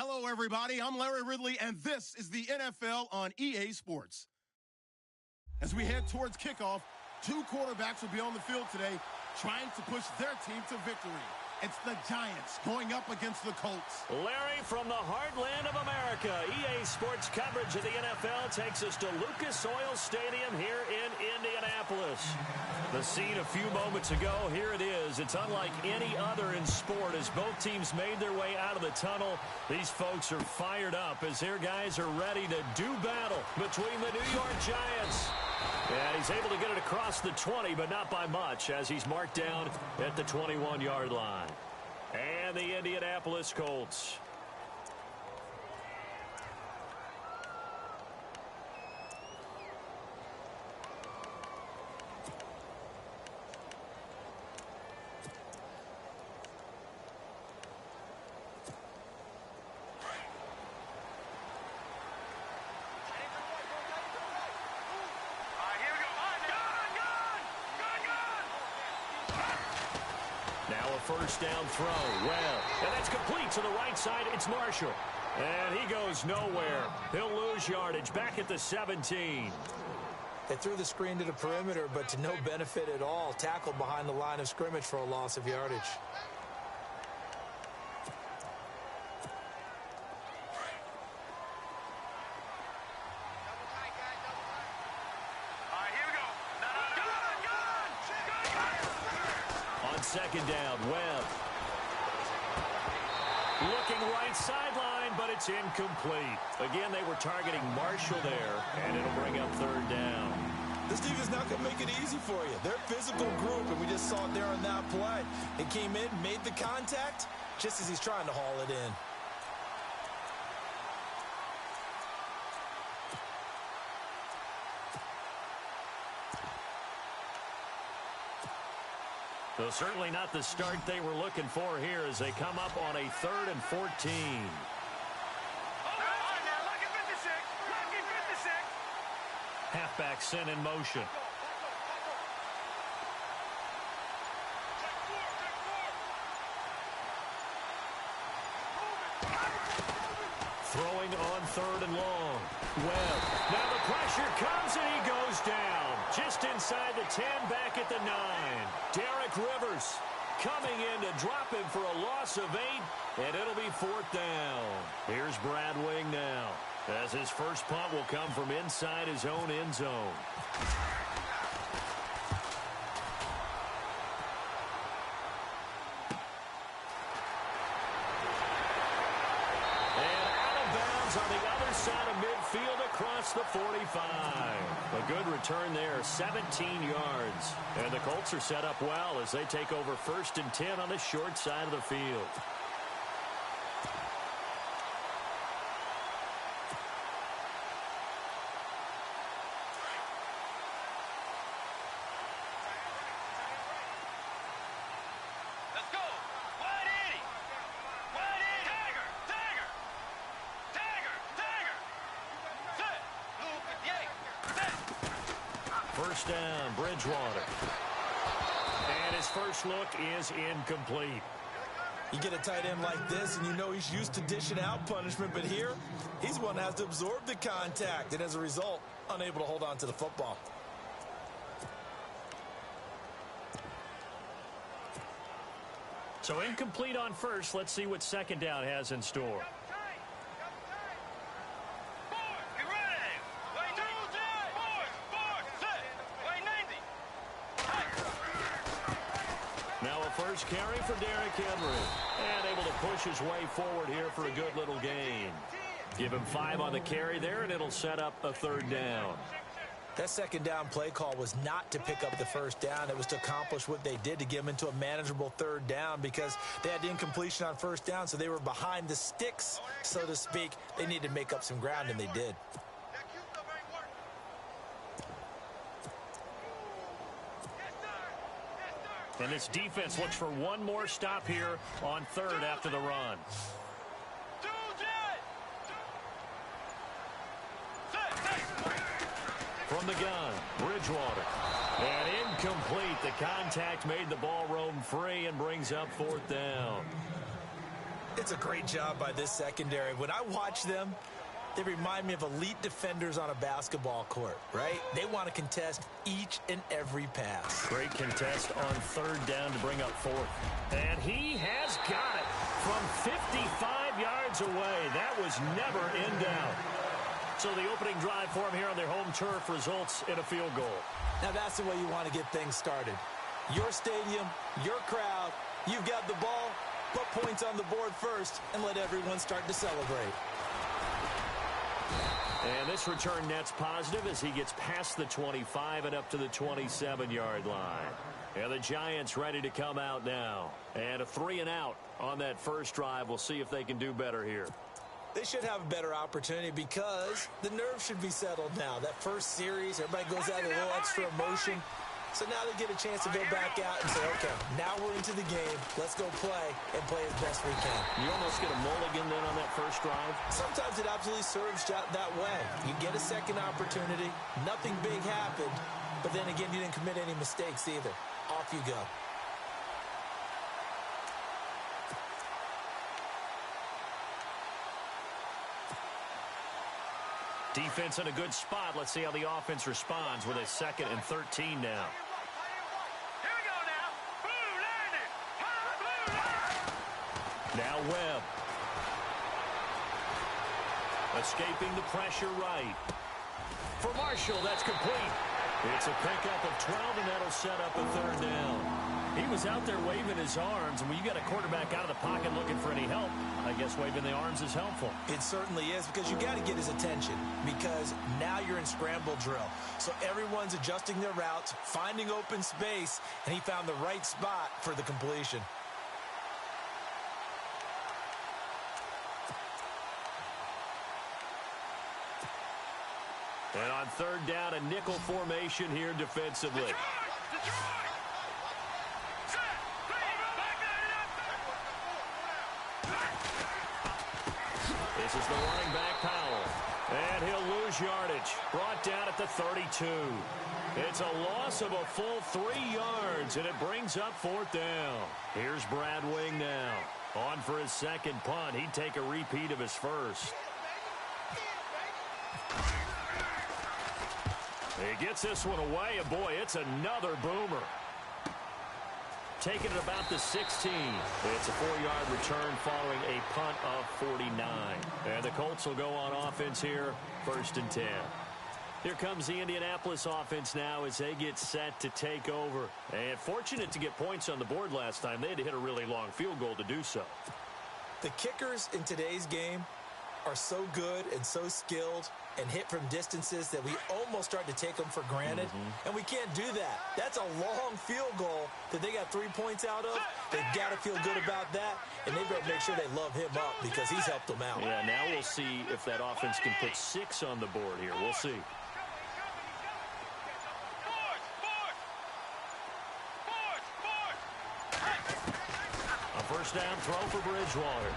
Hello, everybody. I'm Larry Ridley, and this is the NFL on EA Sports. As we head towards kickoff, two quarterbacks will be on the field today trying to push their team to victory. It's the Giants going up against the Colts. Larry, from the heartland of America, EA Sports coverage of the NFL takes us to Lucas Oil Stadium here in Indianapolis. The scene a few moments ago, here it is. It's unlike any other in sport as both teams made their way out of the tunnel. These folks are fired up as their guys are ready to do battle between the New York Giants. And he's able to get it across the 20, but not by much, as he's marked down at the 21-yard line. And the Indianapolis Colts. First down throw. Well, and that's complete to the right side. It's Marshall. And he goes nowhere. He'll lose yardage back at the 17. They threw the screen to the perimeter, but to no benefit at all. Tackled behind the line of scrimmage for a loss of yardage. Second down, Webb. Looking right sideline, but it's incomplete. Again, they were targeting Marshall there, and it'll bring up third down. This defense is not going to make it easy for you. They're a physical group, and we just saw it there on that play. It came in, made the contact, just as he's trying to haul it in. So certainly not the start they were looking for here as they come up on a 3rd and 14. Halfback sent in motion. Throwing on 3rd and long. Webb. Now the pressure comes and he goes down. Just inside the 10, back at the 9. Derek Rivers coming in to drop him for a loss of 8, and it'll be 4th down. Here's Brad Wing now, as his first punt will come from inside his own end zone. On the other side of midfield across the 45. A good return there, 17 yards. And the Colts are set up well as they take over 1st and 10 on the short side of the field. First down, Bridgewater. And his first look is incomplete. You get a tight end like this, and you know he's used to dishing out punishment, but here, he's one that has to absorb the contact, and as a result, unable to hold on to the football. So incomplete on first. Let's see what second down has in store. First carry for Derrick Henry. And able to push his way forward here for a good little gain. Give him 5 on the carry there, and it'll set up a 3rd down. That second down play call was not to pick up the first down. It was to accomplish what they did, to get them into a manageable 3rd down, because they had the incompletion on first down, so they were behind the sticks, so to speak. They needed to make up some ground, and they did. And this defense looks for one more stop here on 3rd after the run. From the gun, Bridgewater. And incomplete. The contact made the ball roam free and brings up 4th down. It's a great job by this secondary. When I watch them, they remind me of elite defenders on a basketball court, right? They want to contest each and every pass. Great contest on third down to bring up fourth. And he has got it from 55 yards away. That was never in doubt. So the opening drive for him here on their home turf results in a field goal. Now that's the way you want to get things started. Your stadium, your crowd, you've got the ball, put points on the board first, and let everyone start to celebrate. And this return net's positive as he gets past the 25 and up to the 27-yard line. And the Giants ready to come out now. And a 3-and-out on that first drive. We'll see if they can do better here. They should have a better opportunity because the nerves should be settled now. That first series, everybody goes out with a little extra emotion. So now they get a chance to go back out and say, okay, now we're into the game. Let's go play and play as best we can. You almost get a mulligan then on that first drive? Sometimes it absolutely serves that way. You get a second opportunity. Nothing big happened. But then again, you didn't commit any mistakes either. Off you go. Defense in a good spot. Let's see how the offense responds with a 2nd and 13 now. Now Webb. Escaping the pressure right. For Marshall, that's complete. It's a pickup of 12, and that'll set up a third down. He was out there waving his arms, and when you got a quarterback out of the pocket looking for any help, I guess waving the arms is helpful. It certainly is, because you got to get his attention, because now you're in scramble drill. So everyone's adjusting their routes, finding open space, and he found the right spot for the completion. And on third down, a nickel formation here defensively. This is the running back, Powell. And he'll lose yardage. Brought down at the 32. It's a loss of a full 3 yards, and it brings up fourth down. Here's Brad Wing now. On for his second punt. He'd take a repeat of his first. He gets this one away, and boy, it's another boomer. Taking it about the 16. It's a 4-yard return following a punt of 49. And the Colts will go on offense here, 1st and 10. Here comes the Indianapolis offense now as they get set to take over. And fortunate to get points on the board last time. They had to hit a really long field goal to do so. The kickers in today's game are so good and so skilled and hit from distances that we almost start to take them for granted. And we can't do that. That's a long field goal that they got 3 points out of. They've got to feel good about that, and they better make sure they love him up because he's helped them out. Yeah, now we'll see if that offense can put 6 on the board here. We'll see. A first down throw for Bridgewater.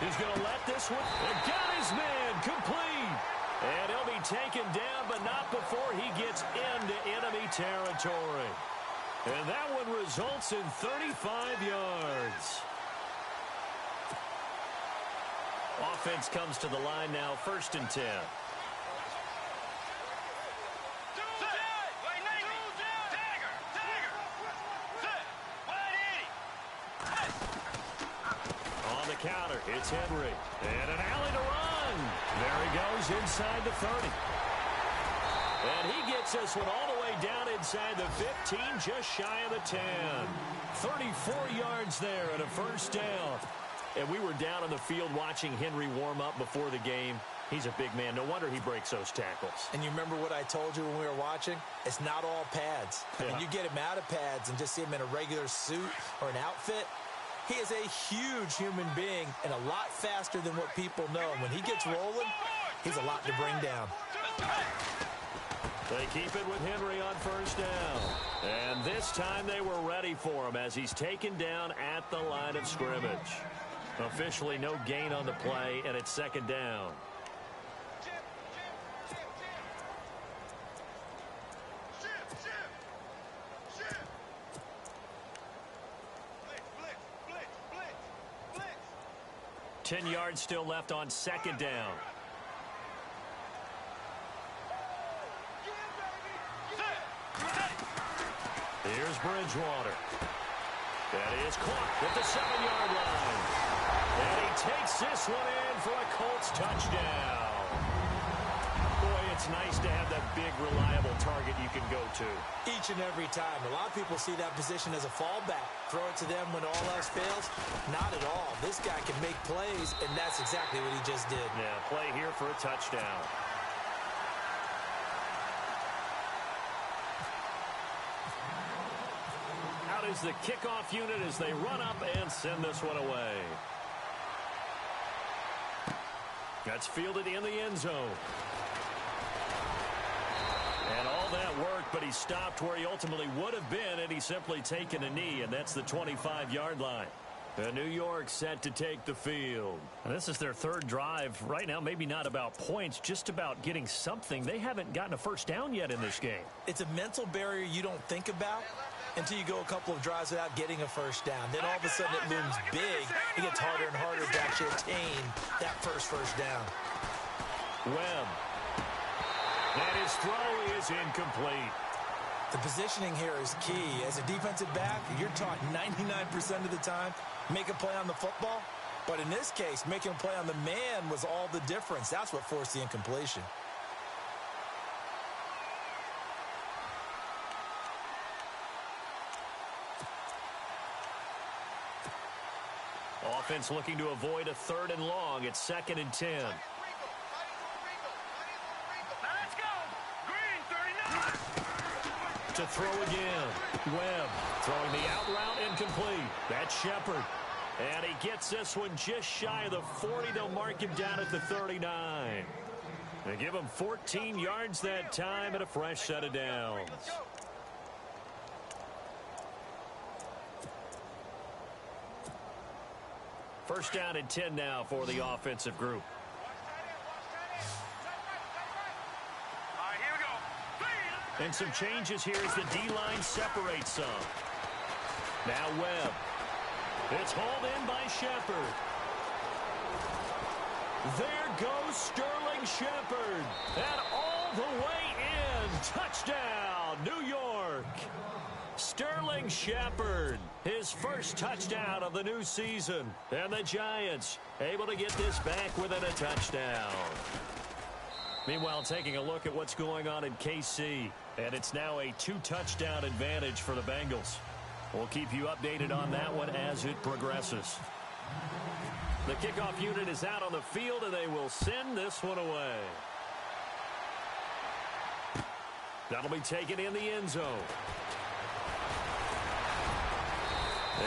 He's going to let this one, and got his man complete. And he'll be taken down, but not before he gets into enemy territory. And that one results in 35 yards. Offense comes to the line now, 1st and 10. On the counter, it's Henry. And an alley to run. There he goes inside the 30. And he gets this one all the way down inside the 15, just shy of the 10. 34 yards there and a first down. And we were down on the field watching Henry warm up before the game. He's a big man. No wonder he breaks those tackles. And you remember what I told you when we were watching? It's not all pads. Yeah. I mean, you get him out of pads and just see him in a regular suit or an outfit. He is a huge human being and a lot faster than what people know. And when he gets rolling, he's a lot to bring down. They keep it with Henry on first down. And this time they were ready for him as he's taken down at the line of scrimmage. Officially no gain on the play, and it's 2nd down. 10 yards still left on second down. Here's Bridgewater. That is caught at the 7-yard line. And he takes this one in for a Colts touchdown. Boy, it's nice to have that big, reliable target you can go to. Each and every time. A lot of people see that position as a fallback. Throw it to them when all else fails. Not at all. This guy can make plays, and that's exactly what he just did. Yeah, play here for a touchdown. Out is the kickoff unit as they run up and send this one away. That's fielded in the end zone. And all that worked, but he stopped where he ultimately would have been, and he's simply taken a knee, and that's the 25-yard line. And New York set to take the field. And this is their third drive. Right now, maybe not about points, just about getting something. They haven't gotten a first down yet in this game. It's a mental barrier you don't think about until you go a couple of drives without getting a first down. Then all of a sudden it looms big. It gets harder and harder to actually attain that first down. Webb. And his throw is incomplete. The positioning here is key. As a defensive back, you're taught 99% of the time, make a play on the football. But in this case, making a play on the man was all the difference. That's what forced the incompletion. Offense looking to avoid a 3rd and long. It's 2nd and 10. Let's go! Green 39! To throw again. Webb throwing the out route incomplete. That's Shepard. And he gets this one just shy of the 40. They'll mark him down at the 39. They give him 14 yards that time and a fresh set of downs. First down and 10 now for the offensive group. All right, here we go. And some changes here as the D-line separates some. Now Webb. It's hauled in by Shepard. There goes Sterling Shepard. And all the way in. Touchdown, New York. Sterling Shepard, his first touchdown of the new season. And the Giants able to get this back within a touchdown. Meanwhile, taking a look at what's going on in KC. And it's now a 2-touchdown advantage for the Bengals. We'll keep you updated on that one as it progresses. The kickoff unit is out on the field, and they will send this one away. That'll be taken in the end zone.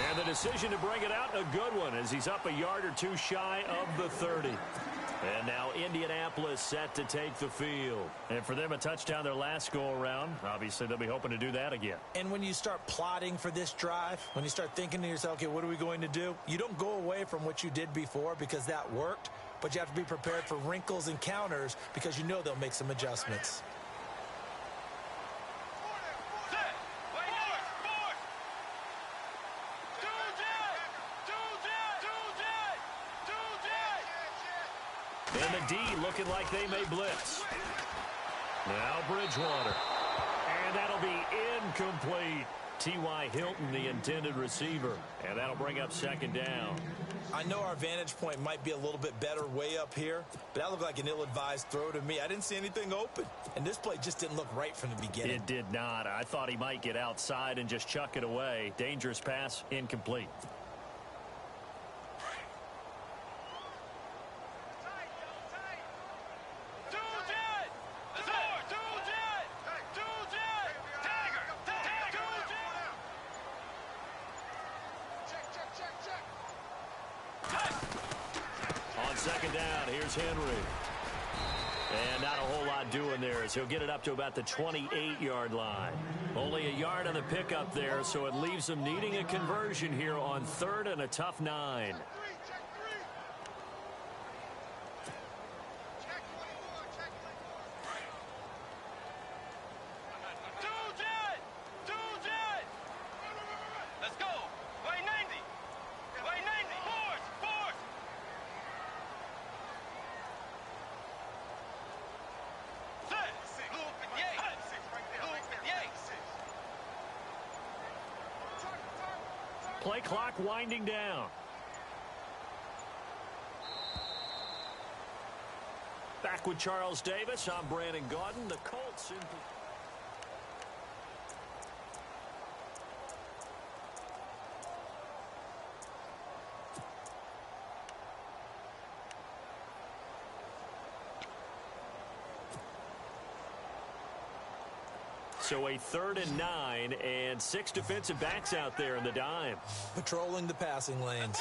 And the decision to bring it out, a good one, as he's up a yard or two shy of the 30. And now Indianapolis set to take the field. And for them, a touchdown their last go-around. Obviously, they'll be hoping to do that again. And when you start plotting for this drive, when you start thinking to yourself, okay, what are we going to do? You don't go away from what you did before because that worked, but you have to be prepared for wrinkles and counters because you know they'll make some adjustments. And the D looking like they may blitz. Now Bridgewater. And that'll be incomplete. T.Y. Hilton, the intended receiver. And that'll bring up 2nd down. I know our vantage point might be a little bit better way up here, but that looked like an ill-advised throw to me. I didn't see anything open. And this play just didn't look right from the beginning. It did not. I thought he might get outside and just chuck it away. Dangerous pass, incomplete. On 2nd down, here's Henry. And not a whole lot doing there as he'll get it up to about the 28-yard line. Only a yard on the pickup there, so it leaves them needing a conversion here on 3rd and a tough 9. play clock winding down. Back with Charles Davis. I'm Brandon Gaudin. The Colts in... So a 3rd and 9 and 6 defensive backs out there in the dime. Patrolling the passing lanes.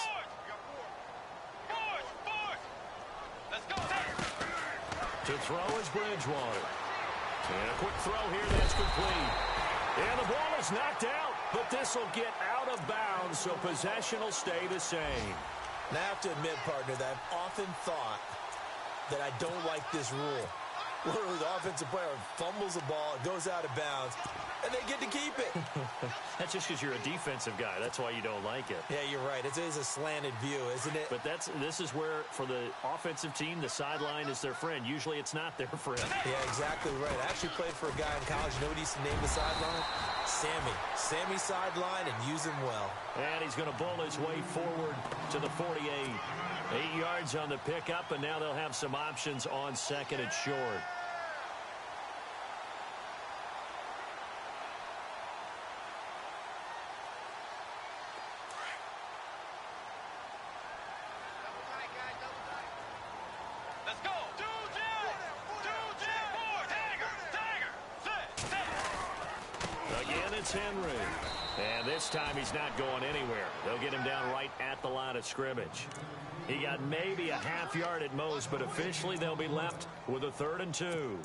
Let's go. To throw is Bridgewater. And a quick throw here, that's complete. And the ball is knocked out, but this will get out of bounds, so possession will stay the same. And I have to admit, partner, that I've often thought that I don't like this rule. Where the offensive player fumbles the ball, it goes out of bounds, and they get to keep it. That's just because you're a defensive guy. That's why you don't like it. Yeah, you're right. It is a slanted view, isn't it? But this is where, for the offensive team, the sideline is their friend. Usually it's not their friend. Yeah, exactly right. I actually played for a guy in college. You know what he used to name the sideline? Sammy. Sammy sideline, and use him well. And he's going to bull his way forward to the 48. 8 yards on the pickup, and now they'll have some options on 2nd and short. Let's go. Again, it's Henry. And this time he's not going anywhere. They'll get him down right at the line of scrimmage. He got maybe a half yard at most, but officially they'll be left with a 3rd and 2.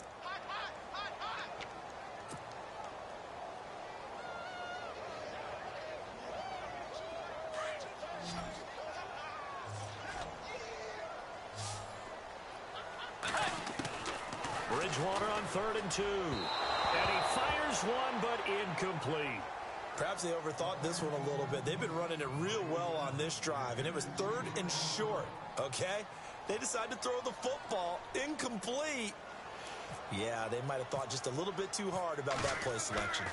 Bridgewater on 3rd and 2. And he fires one, but incomplete. Perhaps they overthought this one a little bit. They've been running it real well on this drive, and it was 3rd and short, okay? They decided to throw the football incomplete. Yeah, they might have thought just a little bit too hard about that play selection.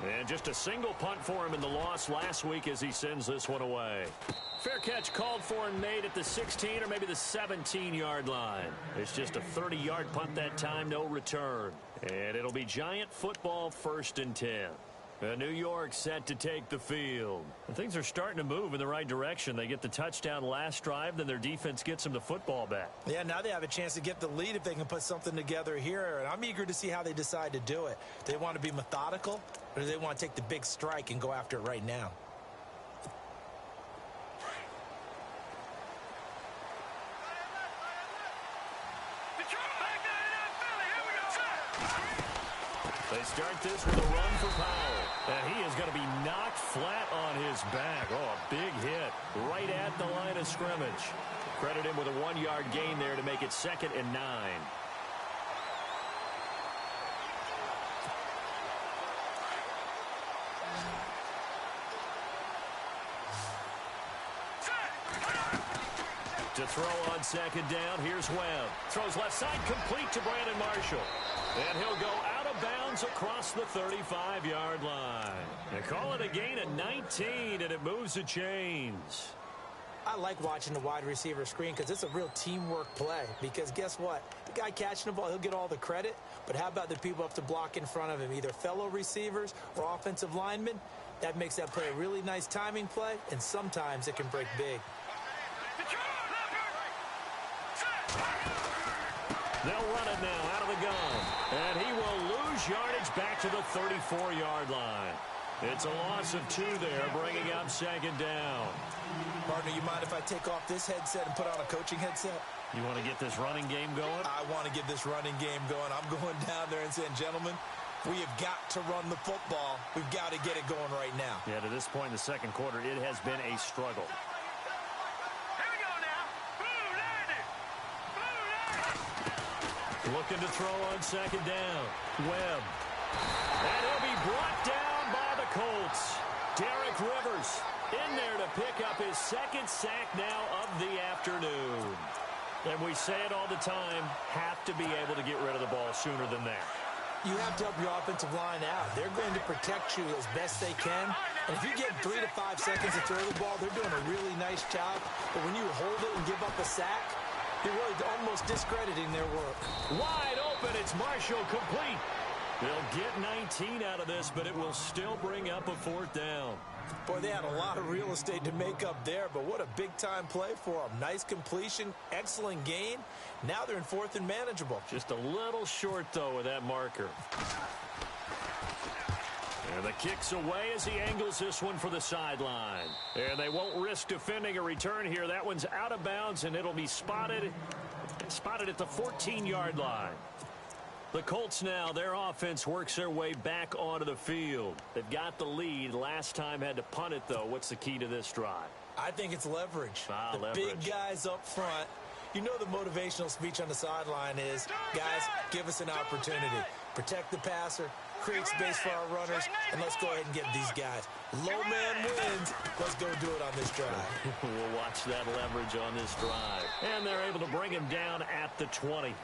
And just a single punt for him in the loss last week as he sends this one away. Fair catch called for and made at the 16 or maybe the 17-yard line. It's just a 30-yard punt that time, no return. And it'll be Giant football 1st and 10. New York set to take the field. And things are starting to move in the right direction. They get the touchdown last drive, then their defense gets them the football back. Yeah, now they have a chance to get the lead if they can put something together here. And I'm eager to see how they decide to do it. Do they want to be methodical, or do they want to take the big strike and go after it right now? They start this with a run for Powell. And he is going to be knocked flat on his back. Oh, a big hit right at the line of scrimmage. Credit him with a 1-yard gain there to make it 2nd and 9. To throw on 2nd down, here's Webb. Throws left side, complete to Brandon Marshall. And he'll go out of bounds across the 35-yard line. They call it a gain of 19, and it moves the chains. I like watching the wide receiver screen because it's a real teamwork play. Because guess what? The guy catching the ball, he'll get all the credit. But how about the people up to block in front of him, either fellow receivers or offensive linemen? That makes that play a really nice timing play, and sometimes it can break big. They'll run it now out of the gun. And he will lose yardage back to the 34-yard line. It's a loss of 2 there, bringing up 2nd down. Partner, you mind if I take off this headset and put on a coaching headset? You want to get this running game going? I want to get this running game going. I'm going down there and saying, gentlemen, we have got to run the football. We've got to get it going right now. Yeah, to this point in the 2nd quarter, it has been a struggle. Looking to throw on 2nd down. Webb. And he'll be brought down by the Colts. Derek Rivers in there to pick up his 2nd sack now of the afternoon. And we say it all the time, have to be able to get rid of the ball sooner than that. You have to help your offensive line out. They're going to protect you as best they can. And if you get 3 to 5 seconds to throw the ball, they're doing a really nice job. But when you hold it and give up a sack, you're really almost discrediting their work. Wide open. It's Marshall complete. They'll get 19 out of this, but it will still bring up a 4th down. Boy, they had a lot of real estate to make up there, but what a big-time play for them. Nice completion, excellent gain. Now they're in 4th and manageable. Just a little short, though, with that marker. And the kick's away as he angles this one for the sideline. And they won't risk defending a return here. That one's out of bounds, and it'll be spotted at the 14-yard line. The Colts now, their offense works their way back onto the field. They've got the lead. Last time had to punt it, though. What's the key to this drive? I think it's leverage. Leverage. Big guys up front. You know the motivational speech on the sideline is, guys, give us an opportunity. Protect the passer, create space for our runners, and let's go ahead and get these guys. Low man wins. Let's go do it on this drive. We'll watch that leverage on this drive. And they're able to bring him down at the 20.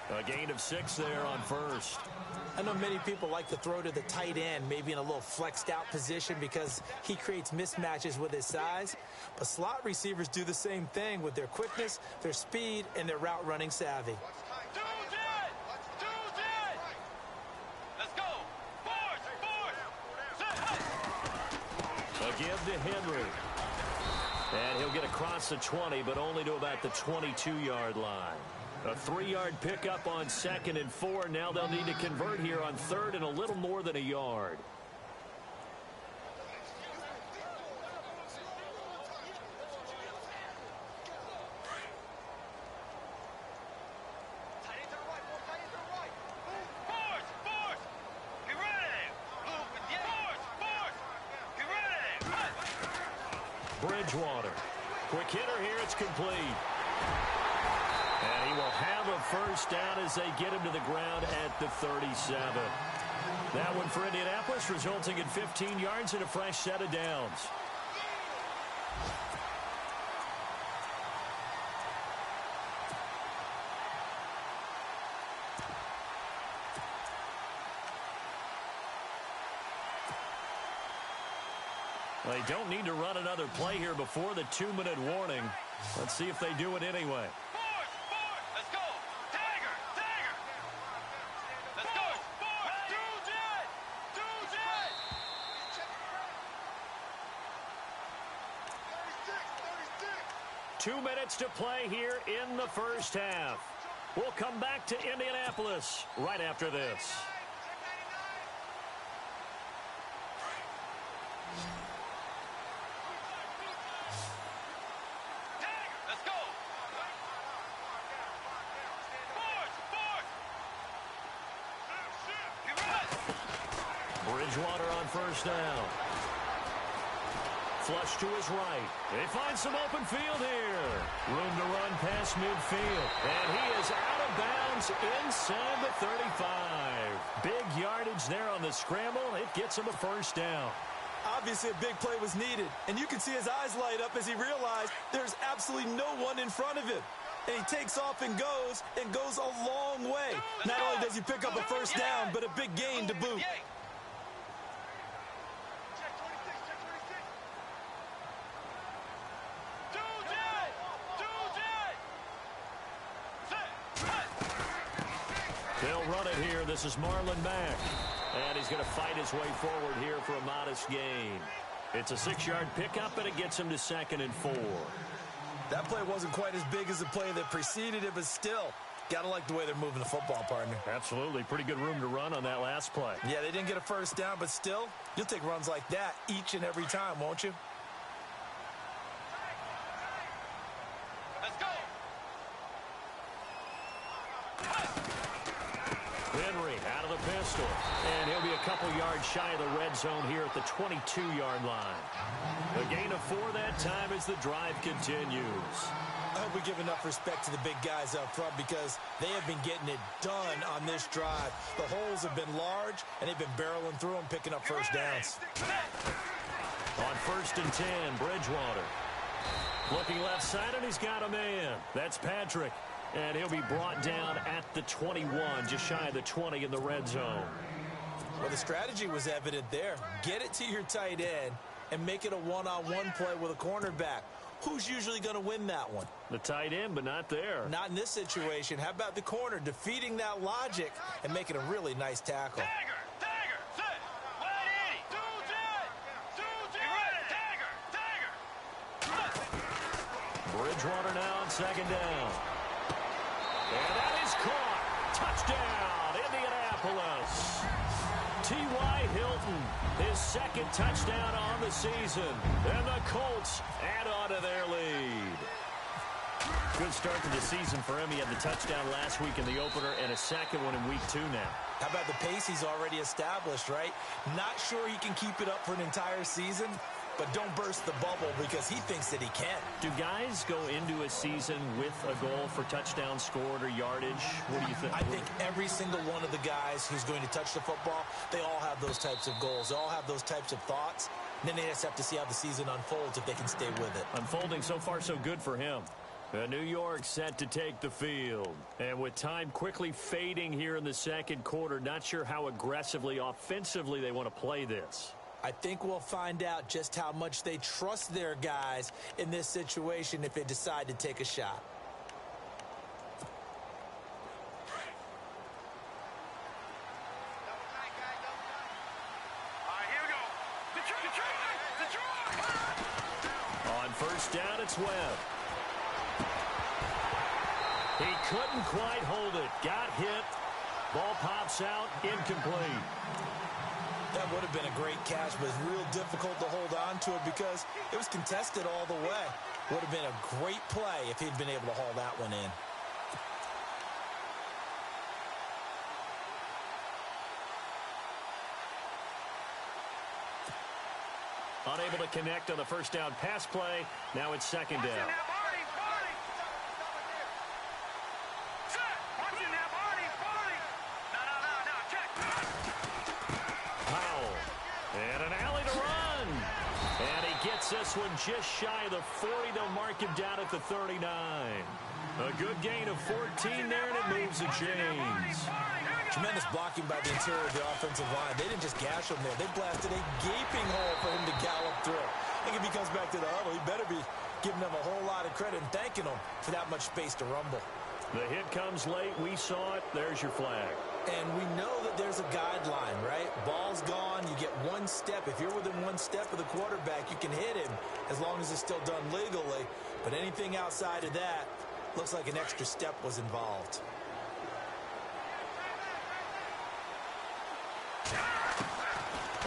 A gain of 6 there on 1st. I know many people like to throw to the tight end, maybe in a little flexed out position because he creates mismatches with his size. But slot receivers do the same thing with their quickness, their speed, and their route running savvy. Let's go. A give to Henry. And he'll get across the 20, but only to about the 22-yard line. A 3-yard pickup on 2nd and 4. Now they'll need to convert here on 3rd and a little more than a yard. Bridgewater. Quick hitter here. It's complete. And he will have a 1st down as they get him to the ground at the 37. That one for Indianapolis, resulting in 15 yards and a fresh set of downs. They don't need to run another play here before the 2-minute warning. Let's see if they do it anyway. Let's go. Tiger. Let's go. Do that. 2 minutes to play here in the 1st half. We'll come back to Indianapolis right after this. Bridgewater on 1st down. Flush to his right. They find some open field here. Room to run past midfield. And he is out of bounds inside the 35. Big yardage there on the scramble. It gets him a 1st down. Obviously, a big play was needed. And you can see his eyes light up as he realized there's absolutely no one in front of him. And he takes off and goes a long way. Not only does he pick up a 1st down, but a big gain to boot. They'll run it here. This is Marlon Mack. And he's going to fight his way forward here for a modest gain. It's a 6-yard pickup, and it gets him to 2nd and 4. That play wasn't quite as big as the play that preceded it, but still, got to like the way they're moving the football, partner. Absolutely. Pretty good room to run on that last play. Yeah, they didn't get a 1st down, but still, you'll take runs like that each and every time, won't you? Let's go. Henry out of the pistol. And he'll be a couple yards shy of the red zone here at the 22-yard line. A gain of 4 that time as the drive continues. I hope we give enough respect to the big guys up front because they have been getting it done on this drive. The holes have been large, and they've been barreling through them, picking up 1st downs. On 1st and 10, Bridgewater. Looking left side, and he's got a man. That's Patrick. And he'll be brought down at the 21, just shy of the 20 in the red zone. Well, the strategy was evident there. Get it to your tight end and make it a one-on-one play with a cornerback. Who's usually going to win that one? The tight end, but not there. Not in this situation. How about the corner defeating that logic and making a really nice tackle? Tiger, Tiger, sit. 180. 2-10. 2-10. Tiger, Tiger. Bridgewater now on second down. And that is caught. Touchdown, Indianapolis. T.Y. Hilton, his second touchdown on the season. And the Colts add on to their lead. Good start to the season for him. He had the touchdown last week in the opener and a second one in week 2 now. How about the pace he's already established, right? Not sure he can keep it up for an entire season, but don't burst the bubble because he thinks that he can. Do guys go into a season with a goal for touchdowns scored or yardage? What do you think? I think every single one of the guys who's going to touch the football, they all have those types of goals. They all have those types of thoughts. And then they just have to see how the season unfolds if they can stay with it. Unfolding so far so good for him. New York set to take the field. And with time quickly fading here in the second quarter, not sure how aggressively, offensively they want to play this. I think we'll find out just how much they trust their guys in this situation if they decide to take a shot. All right, here we go. Detroit. On first down, it's Webb. He couldn't quite hold it. Got hit. Ball pops out. Incomplete. That would have been a great catch, but it's real difficult to hold on to it because it was contested all the way. Would have been a great play if he'd been able to haul that one in. Unable to connect on the first down pass play. Now it's second down. And an alley to run. And he gets this one just shy of the 40. They'll mark him down at the 39. A good gain of 14 there, and it moves the chains. Tremendous blocking by the interior of the offensive line. They didn't just gash him there. They blasted a gaping hole for him to gallop through. I think if he comes back to the huddle, he better be giving them a whole lot of credit and thanking them for that much space to rumble. The hit comes late. We saw it. There's your flag. And we know that there's a guideline, right? Ball's gone. You get one step. If you're within one step of the quarterback, you can hit him as long as it's still done legally. But anything outside of that looks like an extra step was involved.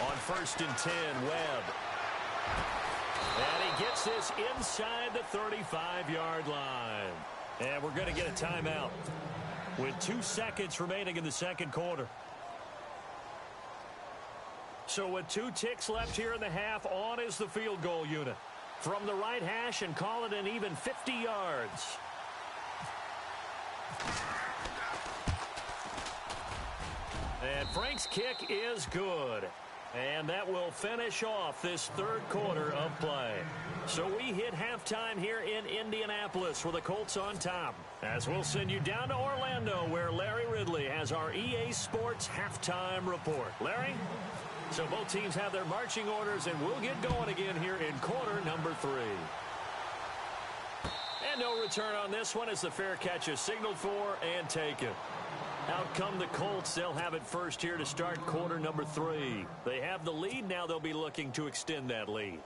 On first and 10, Webb. And he gets this inside the 35-yard line. And we're going to get a timeout with 2 seconds remaining in the second quarter. So with 2 ticks left here in the half, on is the field goal unit. From the right hash and call it an even 50 yards. And Frank's kick is good. And that will finish off this third quarter of play. So we hit halftime here in Indianapolis with the Colts on top. As we'll send you down to Orlando where Larry Ridley has our EA Sports halftime report. Larry? So both teams have their marching orders and we'll get going again here in quarter number 3. And no return on this one as the fair catch is signaled for and taken. Out come the Colts. They'll have it first here to start quarter number 3. They have the lead. Now they'll be looking to extend that lead.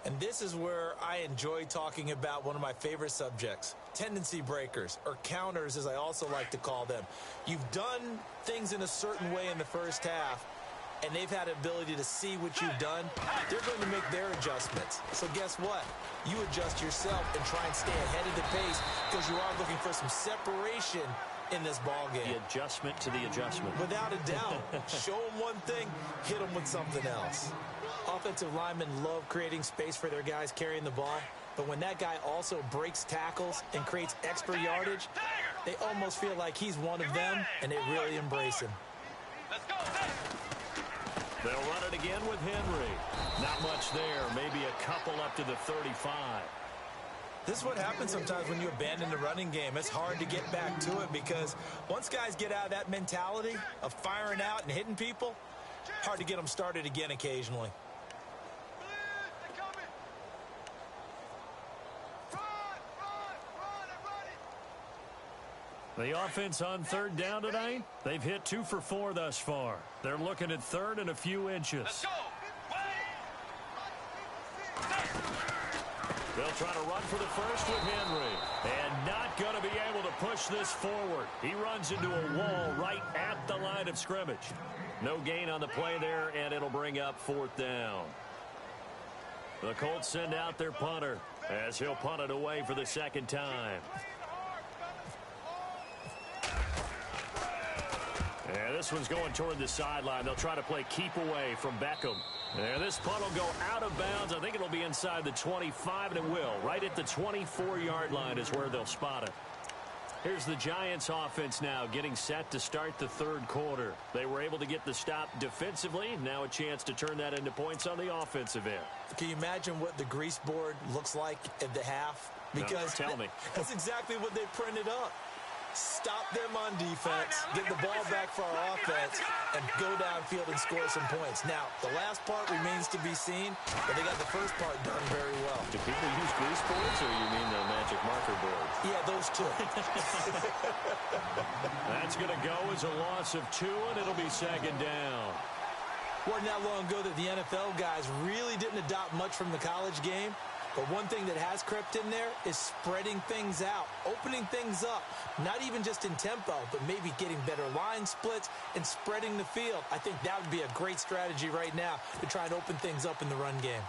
And this is where I enjoy talking about one of my favorite subjects, tendency breakers, or counters as I also like to call them. You've done things in a certain way in the first half, and they've had the ability to see what you've done. They're going to make their adjustments. So guess what? You adjust yourself and try and stay ahead of the pace because you are looking for some separation in this ball game. The adjustment to the adjustment. Without a doubt. Show them one thing, hit them with something else. Offensive linemen love creating space for their guys carrying the ball, but when that guy also breaks tackles and creates extra yardage, they almost feel like he's one of them, and they really embrace him. Let's go. They'll run it again with Henry. Not much there. Maybe a couple up to the 35. This is what happens sometimes when you abandon the running game. It's hard to get back to it because once guys get out of that mentality of firing out and hitting people, Hard to get them started again occasionally. The offense on third down tonight, they've hit 2 for 4 thus far. They're looking at third and a few inches. Let's go. They'll try to run for the first with Henry. And not going to be able to push this forward. He runs into a wall right at the line of scrimmage. No gain on the play there, and it'll bring up fourth down. The Colts send out their punter as he'll punt it away for the second time. Yeah, this one's going toward the sideline. They'll try to play keep away from Beckham. And this punt will go out of bounds. I think it'll be inside the 25, and it will. Right at the 24-yard line is where they'll spot it. Here's the Giants offense now getting set to start the third quarter. They were able to get the stop defensively. Now a chance to turn that into points on the offensive end. Can you imagine what the grease board looks like at the half? Because no, tell me. That's exactly what they printed up. Stop them on defense, get the ball back for our offense, and go downfield and score some points. Now, the last part remains to be seen, but they got the first part done very well. Do people use grease boards, or you mean the magic marker board? Yeah, those two. That's going to go as a loss of 2, and it'll be second down. Wasn't that long ago that the NFL guys really didn't adopt much from the college game. But one thing that has crept in there is spreading things out, opening things up, not even just in tempo, but maybe getting better line splits and spreading the field. I think that would be a great strategy right now to try and open things up in the run game.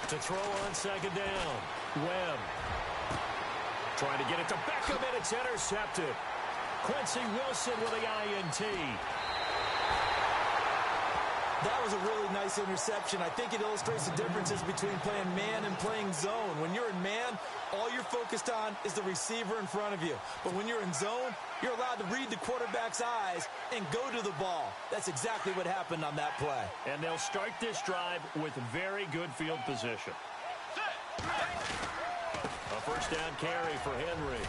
To throw on second down, Webb. Trying to get it to Beckham, and it's intercepted. Quincy Wilson with the INT. That was a really nice interception. I think it illustrates the differences between playing man and playing zone. When you're in man, all you're focused on is the receiver in front of you. But when you're in zone, you're allowed to read the quarterback's eyes and go to the ball. That's exactly what happened on that play. And they'll start this drive with very good field position. A first down carry for Henry.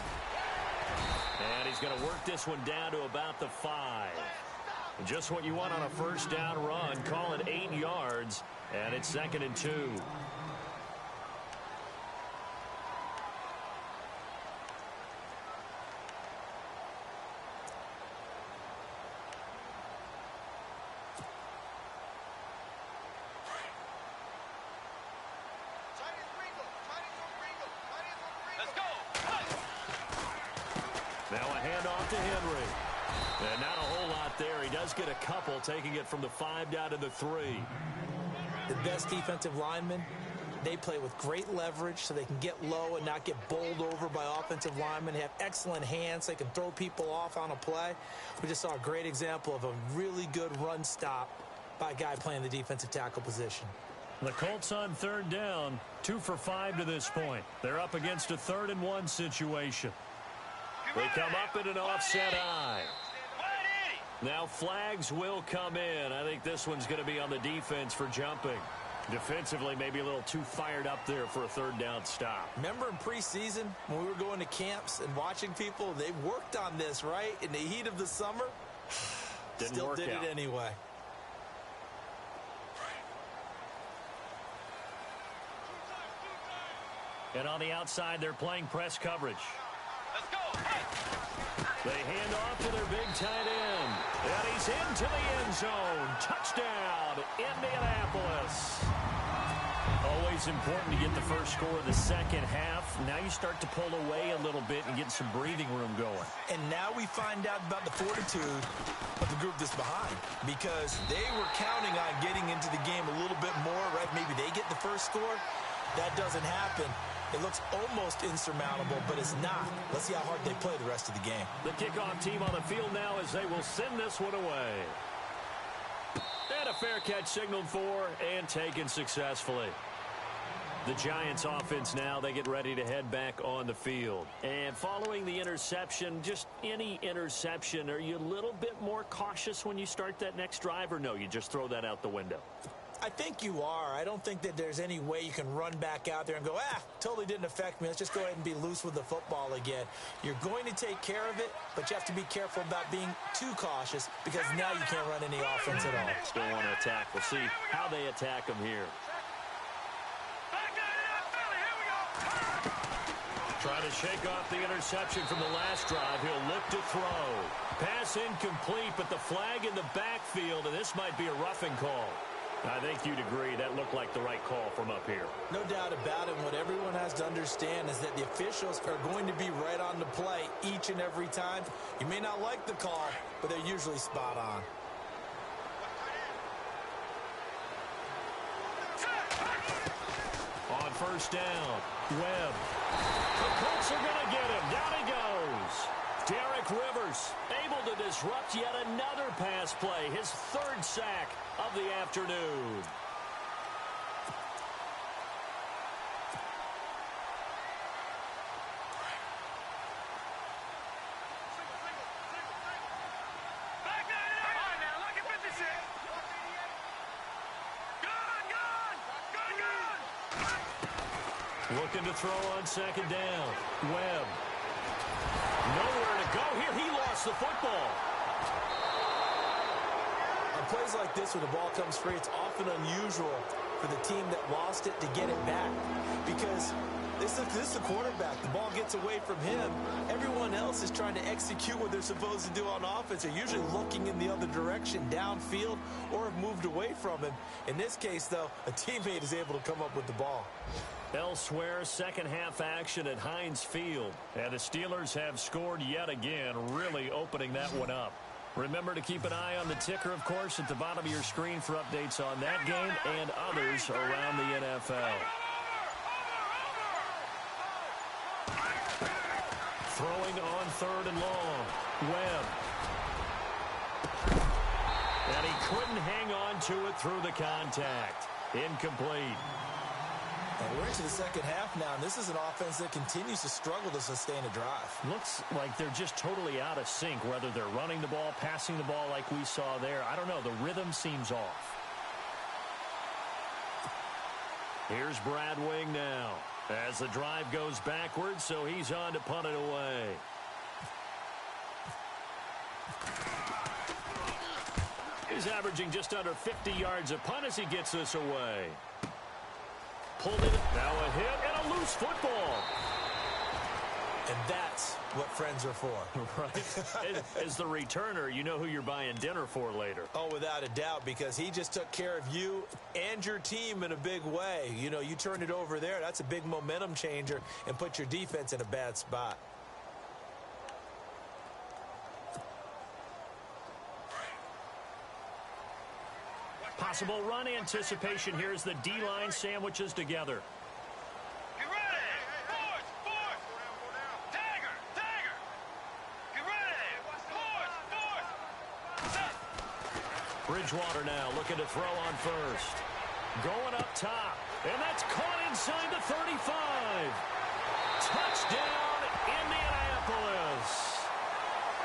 And he's going to work this one down to about the 5. Just what you want on a first down run. Call it 8 yards, and it's 2nd and 2. Let's go. Now a handoff to Henry. And not a whole lot there. He does get a couple, taking it from the 5 down to the 3. The best defensive linemen, they play with great leverage so they can get low and not get bowled over by offensive linemen. They have excellent hands. They can throw people off on a play. We just saw a great example of a really good run stop by a guy playing the defensive tackle position. The Colts on third down, 2 for 5 to this point. They're up against a 3rd and 1 situation. They come up in an offset eye. Now flags will come in. I think this one's going to be on the defense for jumping. Defensively, maybe a little too fired up there for a third down stop. Remember in preseason when we were going to camps and watching people, they worked on this, right? In the heat of the summer, still did it anyway. And on the outside, they're playing press coverage. Let's go. They hand off to their big tight end. And he's into the end zone. Touchdown, Indianapolis. Always important to get the first score of the second half. Now you start to pull away a little bit and get some breathing room going. And now we find out about the fortitude of the group that's behind, because they were counting on getting into the game a little bit more, right? Maybe they get the first score. That doesn't happen. It looks almost insurmountable, but it's not. Let's see how hard they play the rest of the game. The kickoff team on the field now as they will send this one away. And a fair catch signaled for and taken successfully. The Giants offense now, they get ready to head back on the field. And following the interception, just any interception, are you a little bit more cautious when you start that next drive, or no, you just throw that out the window? I think you are. I don't think that there's any way you can run back out there and go, totally didn't affect me. Let's just go ahead and be loose with the football again. You're going to take care of it, but you have to be careful about being too cautious because now you can't run any offense at all. Still want to attack. We'll see how they attack him here. Trying to shake off the interception from the last drive. He'll look to throw. Pass incomplete, but the flag in the backfield, and this might be a roughing call. I think you'd agree that looked like the right call from up here. No doubt about it. What everyone has to understand is that the officials are going to be right on the play each and every time. You may not like the call, but they're usually spot on. On first down, Webb. The Colts are going to get him. Down he goes. Derek Rivers able to disrupt yet another pass play. His third sack of the afternoon. Looking to throw on second down. Webb. Nowhere to go here. He lost the football. On plays like this where the ball comes free, it's often unusual for the team that lost it to get it back because this is the quarterback. The ball gets away from him. Everyone else is trying to execute what they're supposed to do on offense. They're usually looking in the other direction, downfield, or have moved away from him. In this case, though, a teammate is able to come up with the ball. Elsewhere, second half action at Heinz Field. And the Steelers have scored yet again, really opening that one up. Remember to keep an eye on the ticker, of course, at the bottom of your screen for updates on that game and others around the NFL. Throwing on third and long. Webb. And he couldn't hang on to it through the contact. Incomplete. And we're into the second half now, and this is an offense that continues to struggle to sustain a drive. Looks like they're just totally out of sync, whether they're running the ball, passing the ball like we saw there. I don't know. The rhythm seems off. Here's Brad Wing now as the drive goes backwards, so he's on to punt it away. He's averaging just under 50 yards a punt as he gets this away. Pulled it. Now a hit and a loose football. And that's what friends are for. Right. As the returner, you know who you're buying dinner for later. Oh, without a doubt, because he just took care of you and your team in a big way. You know, you turned it over there. That's a big momentum changer and put your defense in a bad spot. Possible run anticipation here as the D-line sandwiches together. Get ready! Force! Force! Dagger! Dagger! Get ready! Force! Force! Set! Bridgewater now looking to throw on first. Going up top. And that's caught inside the 35. Touchdown, Indianapolis.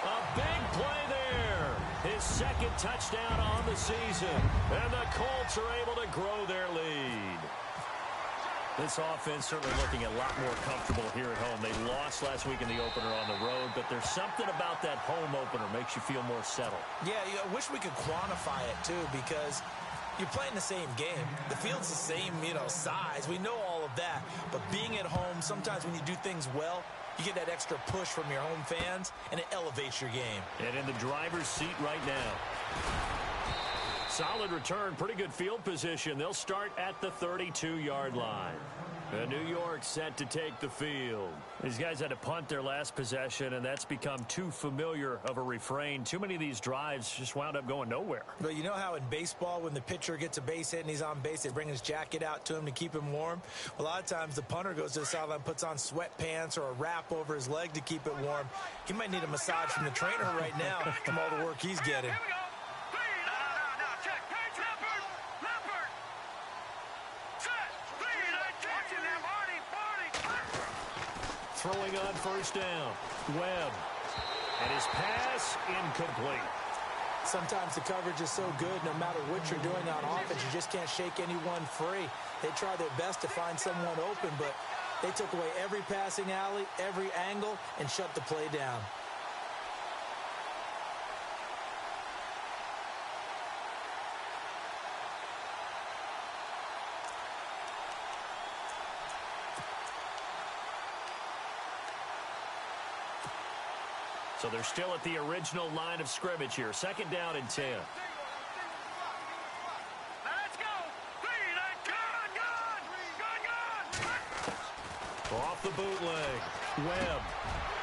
A big play there. His second touchdown on the season. And the Colts are able to grow their lead. This offense certainly looking a lot more comfortable here at home. They lost last week in the opener on the road, but there's something about that home opener makes you feel more settled. Yeah, I wish we could quantify it, too, because you're playing the same game. The field's the same, size. We know all of that. But being at home, sometimes when you do things well, you get that extra push from your home fans, and it elevates your game. And in the driver's seat right now. Solid return, pretty good field position. They'll start at the 32-yard line. And New York set to take the field. These guys had to punt their last possession, and that's become too familiar of a refrain. Too many of these drives just wound up going nowhere. But you know how in baseball, when the pitcher gets a base hit and he's on base, they bring his jacket out to him to keep him warm? A lot of times the punter goes to the sideline, puts on sweatpants or a wrap over his leg to keep it warm. He might need a massage from the trainer right now from all the work he's getting. Throwing on first down. Webb. And his pass incomplete. Sometimes the coverage is so good, no matter what you're doing on offense, you just can't shake anyone free. They try their best to find someone open, but they took away every passing alley, every angle, and shut the play down. So they're still at the original line of scrimmage here. 2nd down and 10. Let's go. Off the bootleg. Webb.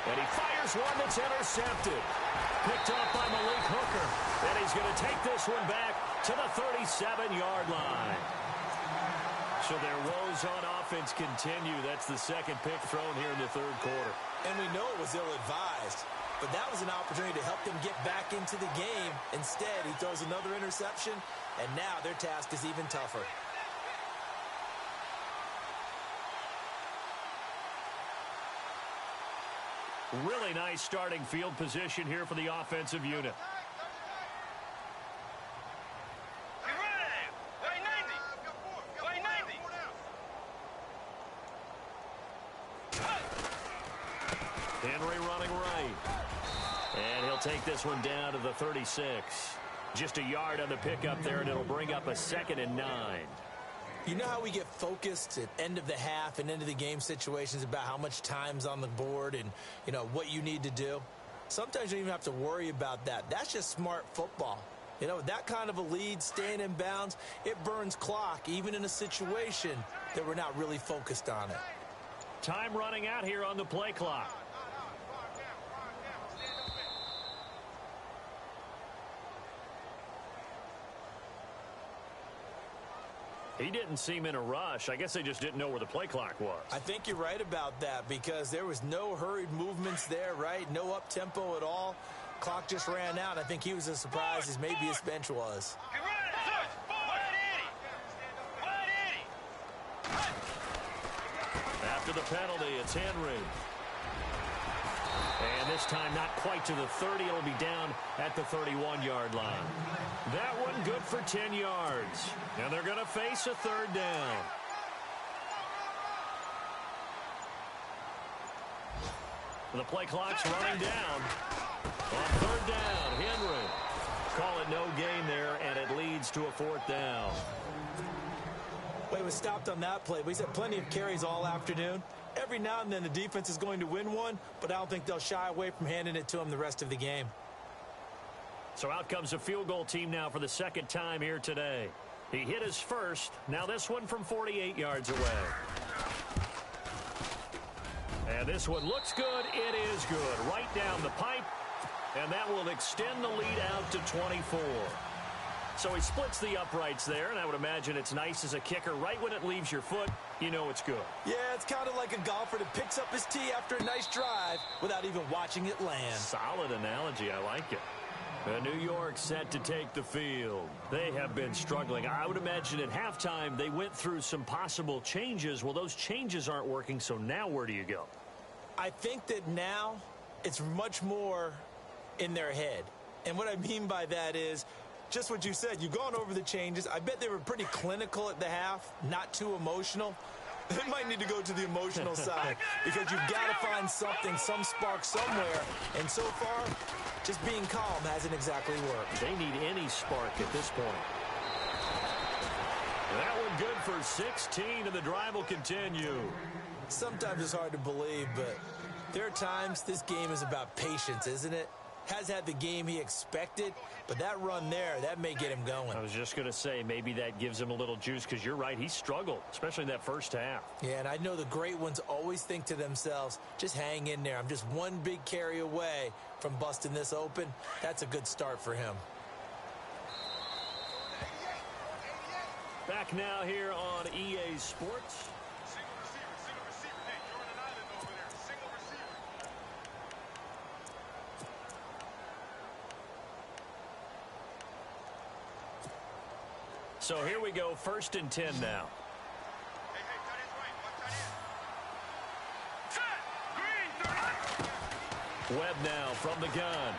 And he fires one that's intercepted. Picked off by Malik Hooker. And he's going to take this one back to the 37-yard line. So their woes on offense continue. That's the 2nd pick thrown here in the 3rd quarter. And we know it was ill-advised. But that was an opportunity to help them get back into the game. Instead, he throws another interception, and now their task is even tougher. Really nice starting field position here for the offensive unit. Henry running right. And he'll take this one down to the 36. Just a yard on the pickup there, and it'll bring up a 2nd and 9. You know how we get focused at end of the half and end of the game situations about how much time's on the board and, you know, what you need to do? Sometimes you don't even have to worry about that. That's just smart football. You know, that kind of a lead, staying in bounds, it burns clock, even in a situation that we're not really focused on it. Time running out here on the play clock. He didn't seem in a rush. I guess they just didn't know where the play clock was. I think you're right about that because there was no hurried movements there, right? No up-tempo at all. Clock just ran out. I think he was as surprised as maybe his bench was. After the penalty, it's Henry. And this time not quite to the 30. It'll be down at the 31-yard line. That one good for 10 yards. And they're going to face a 3rd down. The play clock's running down. On 3rd down, Henry. Call it no gain there, and it leads to a 4th down. Well, he was stopped on that play, but he's had plenty of carries all afternoon. Every now and then the defense is going to win one, but I don't think they'll shy away from handing it to him the rest of the game. So out comes a field goal team now for the 2nd time here today. He hit his first. Now this one from 48 yards away. And this one looks good. It is good. Right down the pipe. And that will extend the lead out to 24. So he splits the uprights there, and I would imagine it's nice as a kicker. Right when it leaves your foot, you know it's good. Yeah, it's kind of like a golfer that picks up his tee after a nice drive without even watching it land. Solid analogy. I like it. New York set to take the field. They have been struggling. I would imagine at halftime they went through some possible changes. Well, those changes aren't working, so now where do you go? I think that now it's much more in their head. And what I mean by that is just what you said. You've gone over the changes. I bet they were pretty clinical at the half, not too emotional. They might need to go to the emotional side because you've got to find something, some spark somewhere. And so far, just being calm hasn't exactly worked. They need any spark at this point. That one good for 16, and the drive will continue. Sometimes it's hard to believe, but there are times this game is about patience, isn't it? Has had the game he expected, but that run there, that may get him going. I was just going to say, maybe that gives him a little juice, because you're right, he struggled, especially in that first half. Yeah, and I know the great ones always think to themselves, just hang in there. I'm just one big carry away from busting this open. That's a good start for him. Back now here on EA Sports. So here we go, 1st and 10 now. Webb now from the gun.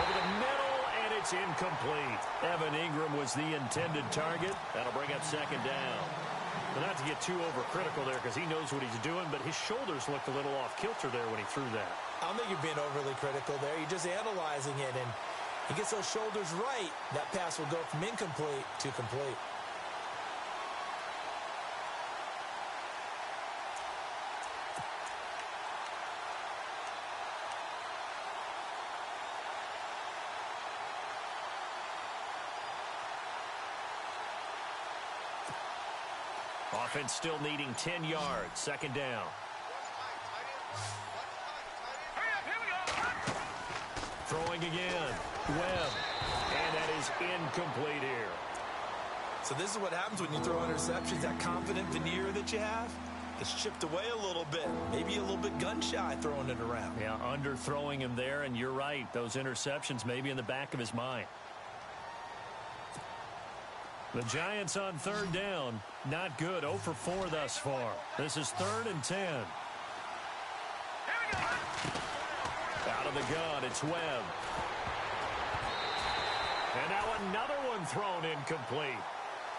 Over the middle, And it's incomplete. Evan Ingram was the intended target. That'll bring up second down. But not to get too overcritical there because he knows what he's doing, but his shoulders looked a little off kilter there when he threw that. I don't think you're being overly critical there. You're just analyzing it, and he gets those shoulders right. That pass will go from incomplete to complete. Offense still needing 10 yards. Second down. Throwing again. Webb. And that is incomplete here. So this is what happens when you throw interceptions. That confident veneer that you have, it's chipped away a little bit. Maybe a little bit gun-shy throwing it around. Yeah, underthrowing him there, and you're right. Those interceptions may be in the back of his mind. The Giants on third down. Not good. 0 for 4 thus far. This is 3rd and 10. Out of the gun, it's Webb. And now another one thrown incomplete.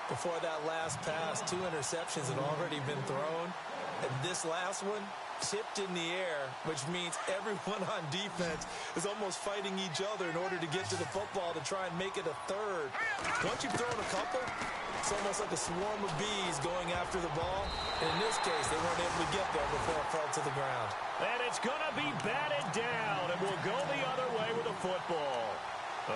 Before that last pass, 2 interceptions had already been thrown. And this last one, tipped in the air, which means everyone on defense is almost fighting each other in order to get to the football to try and make it a third. Once you've thrown a couple, it's almost like a swarm of bees going after the ball. And in this case, they weren't able to get there before it fell to the ground. And it's going to be batted down, and we'll go the other way with the football.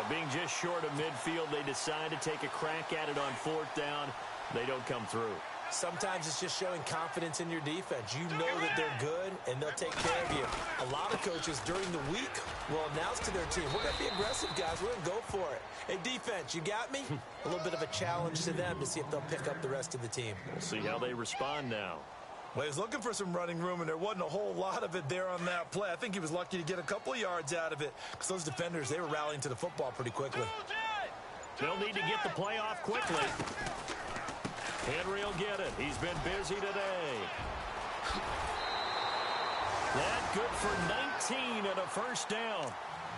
Being just short of midfield, they decide to take a crack at it on 4th down. They don't come through. Sometimes it's just showing confidence in your defense. You know that they're good, and they'll take care of you. A lot of coaches during the week will announce to their team, we're going to be aggressive, guys. We're going to go for it. Hey, defense, you got me? A little bit of a challenge to them to see if they'll pick up the rest of the team. We'll see how they respond now. Well, he was looking for some running room, and there wasn't a whole lot of it there on that play. I think he was lucky to get a couple of yards out of it because those defenders, they were rallying to the football pretty quickly. They'll need to get the play off quickly. Henry will get it. He's been busy today. That good for 19 and a first down.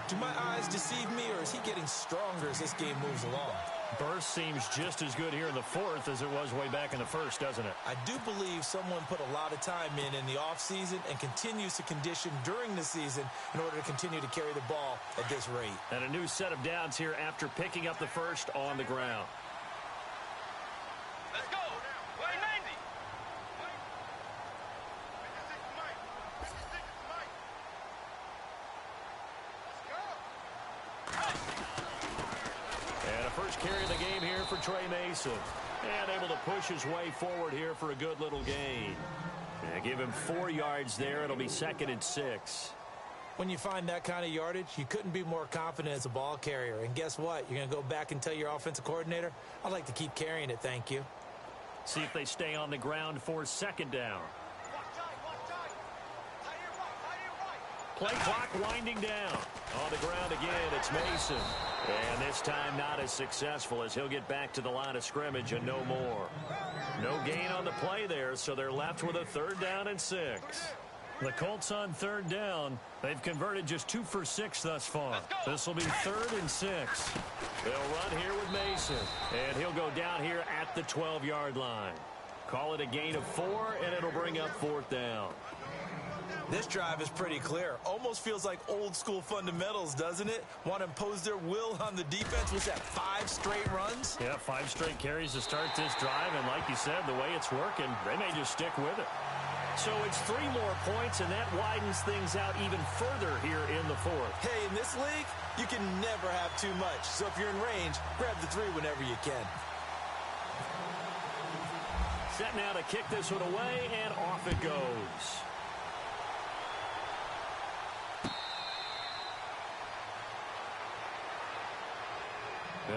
Do my eyes deceive me, or is he getting stronger as this game moves along? Burst seems just as good here in the 4th as it was way back in the 1st, doesn't it? I do believe someone put a lot of time in the offseason and continues to condition during the season in order to continue to carry the ball at this rate. And a new set of downs here after picking up the first on the ground. Let's go. 190. And a first carry of the game here for Trey Mason. And able to push his way forward here for a good little gain. And give him 4 yards there. It'll be 2nd and 6. When you find that kind of yardage, you couldn't be more confident as a ball carrier. And guess what? You're going to go back and tell your offensive coordinator, I'd like to keep carrying it, thank you. See if they stay on the ground for 2nd down. Play clock winding down. On the ground again, it's Mason. And this time not as successful as he'll get back to the line of scrimmage and no more. No gain on the play there, so they're left with a 3rd down and 6. The Colts on 3rd down. They've converted just 2 for 6 thus far. This will be 3rd and 6. They'll run here with Mason. And he'll go down here at the 12-yard line. Call it a gain of 4, and it'll bring up 4th down. This drive is pretty clear. Almost feels like old school fundamentals, doesn't it? Want to impose their will on the defense. Was that 5 straight runs? Yeah, 5 straight carries to start this drive. And like you said, the way it's working, they may just stick with it. So it's 3 more points, and that widens things out even further here in the 4th. Hey, in this league, you can never have too much. So if you're in range, grab the 3 whenever you can. Set now to kick this one away, and off it goes.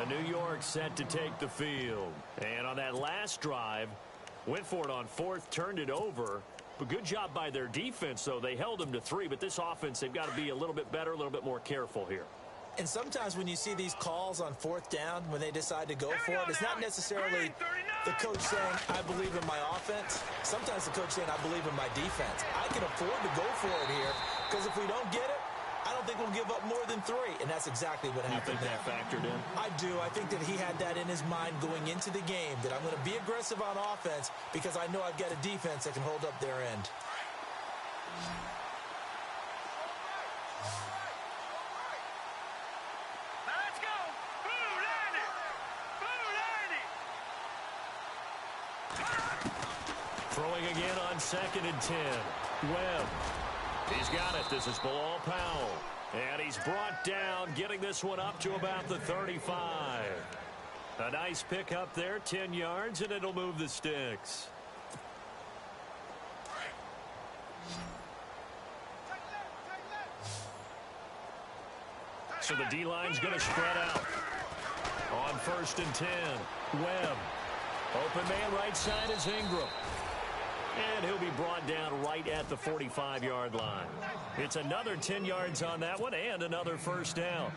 New York set to take the field. And on that last drive, went for it on 4th, turned it over. But good job by their defense, though. They held them to 3, but this offense, they've got to be a little bit better, a little bit more careful here. And sometimes when you see these calls on 4th down, when they decide to go for it, it's not necessarily the coach saying, I believe in my offense. Sometimes the coach saying, I believe in my defense. I can afford to go for it here, because if we don't get it, I don't think we'll give up more than 3, and that's exactly what happened. You think that factored in? I do. I think that he had that in his mind going into the game, that I'm going to be aggressive on offense because I know I've got a defense that can hold up their end. Let's go. Boo, Lanny. Boo, Lanny. Throwing again on 2nd and 10. Webb. He's got it. This is Bilal Powell. And he's brought down, getting this one up to about the 35. A nice pick up there, 10 yards, and it'll move the sticks. So the D-line's going to spread out. On 1st and 10, Webb. Open man right side is Ingram. And he'll be brought down right at the 45-yard line. It's another 10 yards on that one and another first down.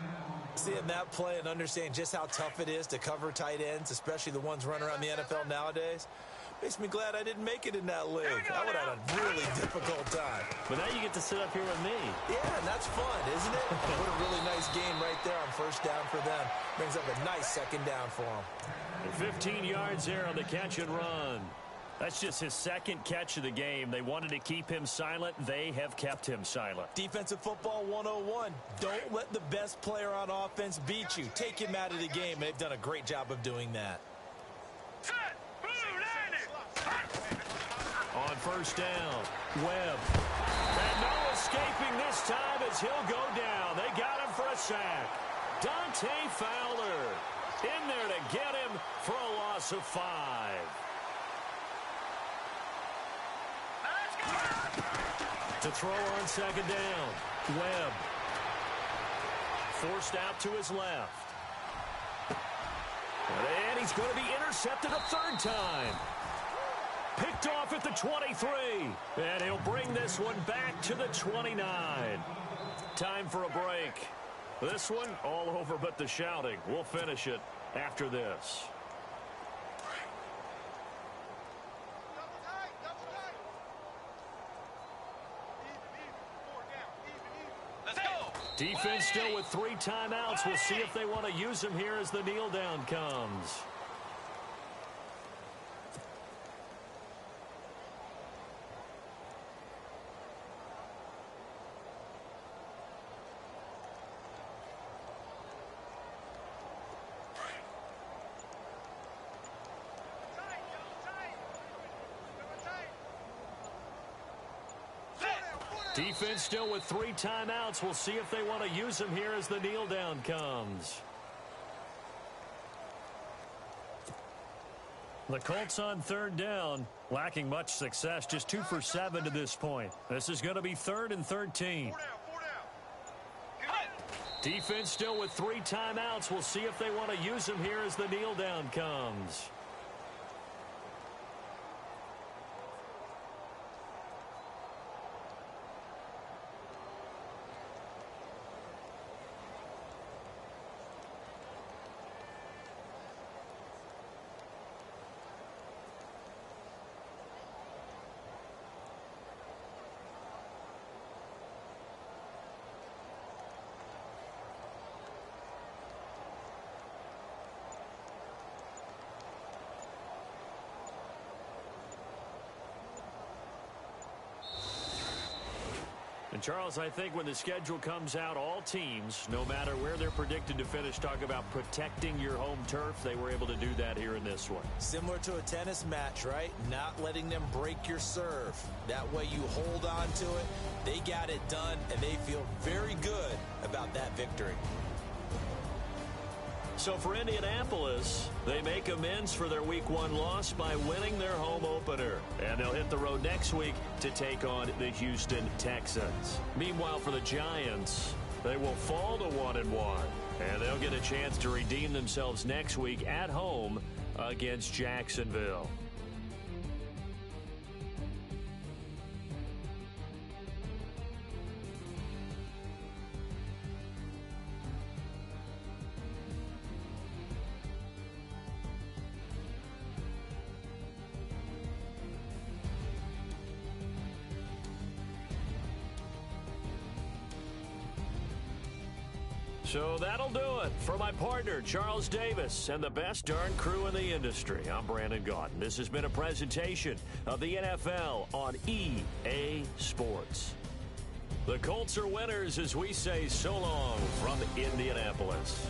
Seeing that play and understanding just how tough it is to cover tight ends, especially the ones running around the NFL nowadays, makes me glad I didn't make it in that league. I would have had a really difficult time. But now you get to sit up here with me. Yeah, and that's fun, isn't it? What a really nice game right there on first down for them. Brings up a nice second down for them. And 15 yards there on the catch and run. That's just his 2nd catch of the game. They wanted to keep him silent. They have kept him silent. Defensive football 101. Don't let the best player on offense beat you. Take him out of the game. They've done a great job of doing that. Set. Boo, Lanny. On first down, Webb. And no escaping this time as he'll go down. They got him for a sack. Dante Fowler in there to get him for a loss of 5. To throw on 2nd down, Webb. Forced out to his left. And he's going to be intercepted a 3rd time. Picked off at the 23. And he'll bring this one back to the 29. Time for a break. This one all over but the shouting. We'll finish it after this. Defense still with 3 timeouts. We'll see if they want to use them here as the kneel down comes. Defense still with 3 timeouts. We'll see if they want to use them here as the kneel down comes. The Colts on 3rd down, lacking much success, just 2 for 7 to this point. This is going to be 3rd and 13. Defense still with 3 timeouts. We'll see if they want to use them here as the kneel down comes. And, Charles, I think when the schedule comes out, all teams, no matter where they're predicted to finish, talk about protecting your home turf. They were able to do that here in this one. Similar to a tennis match, right? Not letting them break your serve. That way you hold on to it. They got it done, and they feel very good about that victory. So for Indianapolis, they make amends for their Week 1 loss by winning their home opener. And they'll hit the road next week to take on the Houston Texans. Meanwhile, for the Giants, they will fall to 1-1. And they'll get a chance to redeem themselves next week at home against Jacksonville. So that'll do it. For my partner, Charles Davis, and the best darn crew in the industry, I'm Brandon Gaudin. This has been a presentation of the NFL on EA Sports. The Colts are winners as we say so long from Indianapolis.